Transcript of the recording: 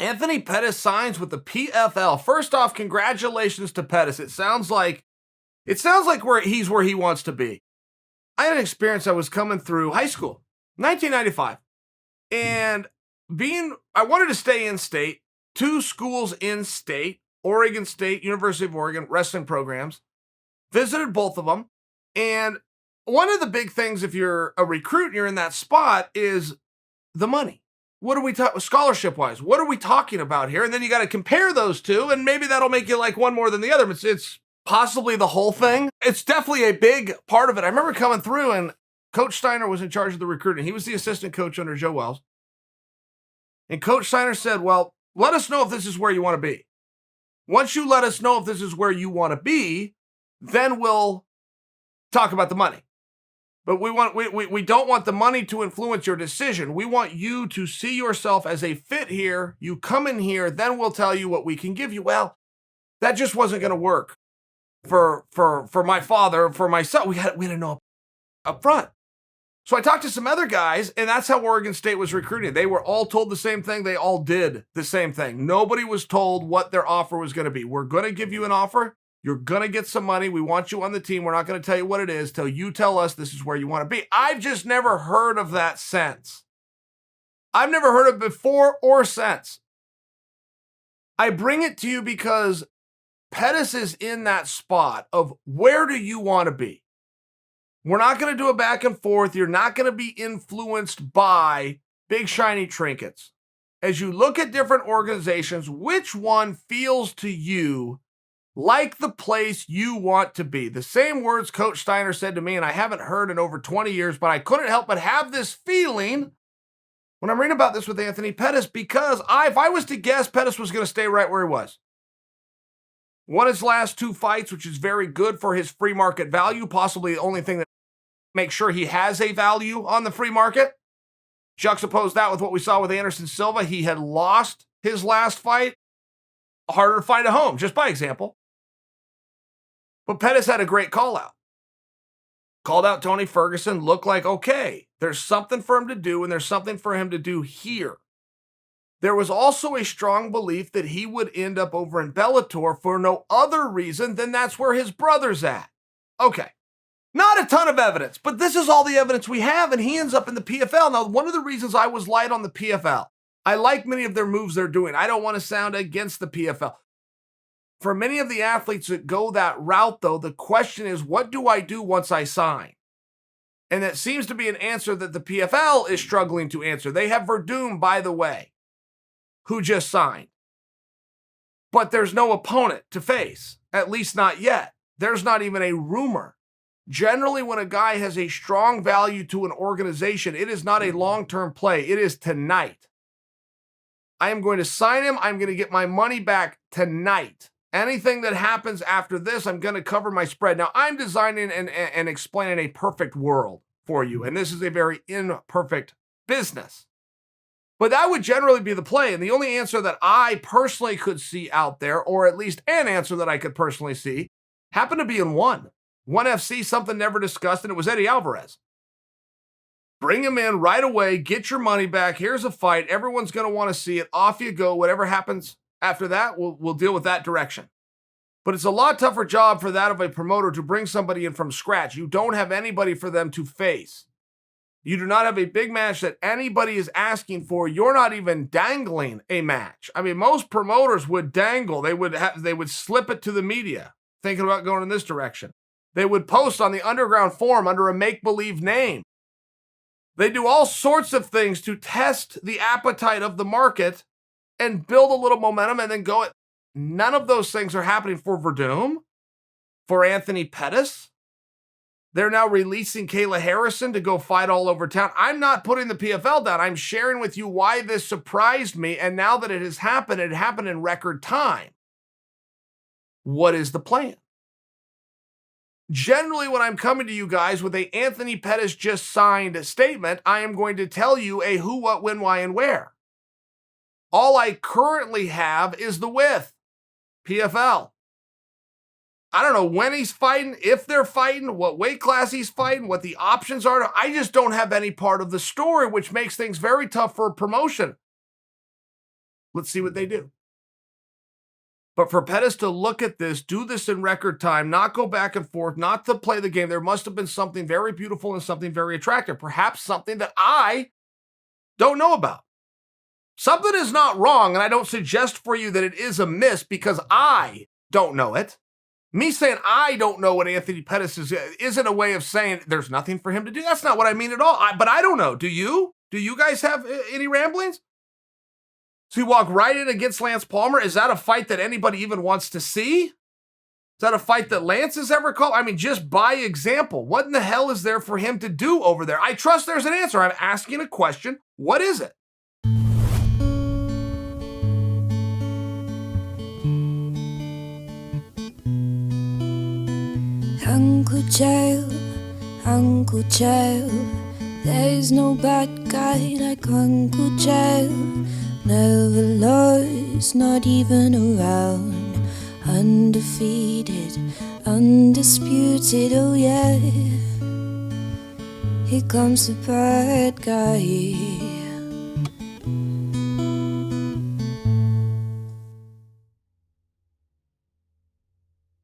Anthony Pettis signs with the PFL. First off, congratulations to Pettis. It sounds like he's where he wants to be. I had an experience. I was coming through high school, 1995, and I wanted to stay in state. 2 schools in state, Oregon State, University of Oregon, wrestling programs. Visited both of them, and one of the big things if you're a recruit and you're in that spot is the money. What are we talking scholarship-wise? What are we talking about here? And then you got to compare those two, and maybe that'll make you like one more than the other. It's possibly the whole thing. It's definitely a big part of it. I remember coming through, and Coach Steiner was in charge of the recruiting. He was the assistant coach under Joe Wells. And Coach Steiner said, well, let us know if this is where you want to be. Once you let us know if this is where you want to be, then we'll talk about the money. But we don't want the money to influence your decision. We want you to see yourself as a fit here. You come in here, then we'll tell you what we can give you. Well, that just wasn't going to work for my father, for myself. We had to know up front. So I talked to some other guys, and that's how Oregon State was recruiting. They were all told the same thing. They all did the same thing. Nobody was told what their offer was going to be. We're going to give you an offer. You're going to get some money. We want you on the team. We're not going to tell you what it is till you tell us this is where you want to be. I've just never heard of that since. I've never heard of it before or since. I bring it to you because Pettis is in that spot of where do you want to be? We're not going to do a back and forth. You're not going to be influenced by big shiny trinkets. As you look at different organizations, which one feels to you like the place you want to be? The same words Coach Steiner said to me, and I haven't heard in over 20 years, but I couldn't help but have this feeling when I'm reading about this with Anthony Pettis, because if I was to guess, Pettis was going to stay right where he was. Won his last 2 fights, which is very good for his free market value, possibly the only thing that makes sure he has a value on the free market. Juxtapose that with what we saw with Anderson Silva. He had lost his last fight. Harder to find a home, just by example. But Pettis had a great call out. Called out Tony Ferguson, looked like, okay, there's something for him to do, and there's something for him to do here. There was also a strong belief that he would end up over in Bellator for no other reason than that's where his brother's at. Okay, not a ton of evidence, but this is all the evidence we have, and he ends up in the PFL. Now, one of the reasons I was light on the PFL, I like many of their moves they're doing. I don't want to sound against the PFL. For many of the athletes that go that route, though, the question is, what do I do once I sign? And that seems to be an answer that the PFL is struggling to answer. They have Verdum, by the way, who just signed. But there's no opponent to face, at least not yet. There's not even a rumor. Generally, when a guy has a strong value to an organization, it is not a long-term play. It is tonight. I am going to sign him. I'm going to get my money back tonight. Anything that happens after this, I'm going to cover my spread. Now, I'm designing and explaining a perfect world for you, and this is a very imperfect business. But that would generally be the play, and the only answer that I personally could see out there, or at least an answer that I could personally see, happened to be in ONE FC, something never discussed, and it was Eddie Alvarez. Bring him in right away, get your money back, here's a fight, everyone's going to want to see it, off you go, whatever happens after that, we'll deal with that direction. But it's a lot tougher job for that of a promoter to bring somebody in from scratch. You don't have anybody for them to face. You do not have a big match that anybody is asking for. You're not even dangling a match. I mean, most promoters would dangle. They would slip it to the media, thinking about going in this direction. They would post on the underground forum under a make-believe name. They do all sorts of things to test the appetite of the market and build a little momentum and then go. None of those things are happening for Verdum, for Anthony Pettis. They're now releasing Kayla Harrison to go fight all over town. I'm not putting the PFL down. I'm sharing with you why this surprised me. And now that it happened in record time. What is the plan? Generally, when I'm coming to you guys with a Anthony Pettis just signed statement, I am going to tell you a who, what, when, why, and where. All I currently have is the with PFL. I don't know when he's fighting, if they're fighting, what weight class he's fighting, what the options are. I just don't have any part of the story, which makes things very tough for a promotion. Let's see what they do. But for Pettis to look at this, do this in record time, not go back and forth, not to play the game, there must have been something very beautiful and something very attractive, perhaps something that I don't know about. Something is not wrong, and I don't suggest for you that it is amiss because I don't know it. Me saying I don't know what Anthony Pettis is isn't a way of saying there's nothing for him to do. That's not what I mean at all. But I don't know. Do you? Do you guys have any ramblings? So he walked right in against Lance Palmer. Is that a fight that anybody even wants to see? Is that a fight that Lance has ever called? I mean, just by example, what in the hell is there for him to do over there? I trust there's an answer. I'm asking a question. What is it? Uncle Chael, there's no bad guy like Uncle Chael. Never lost, not even around. Undefeated, undisputed, oh yeah. Here comes the bad guy.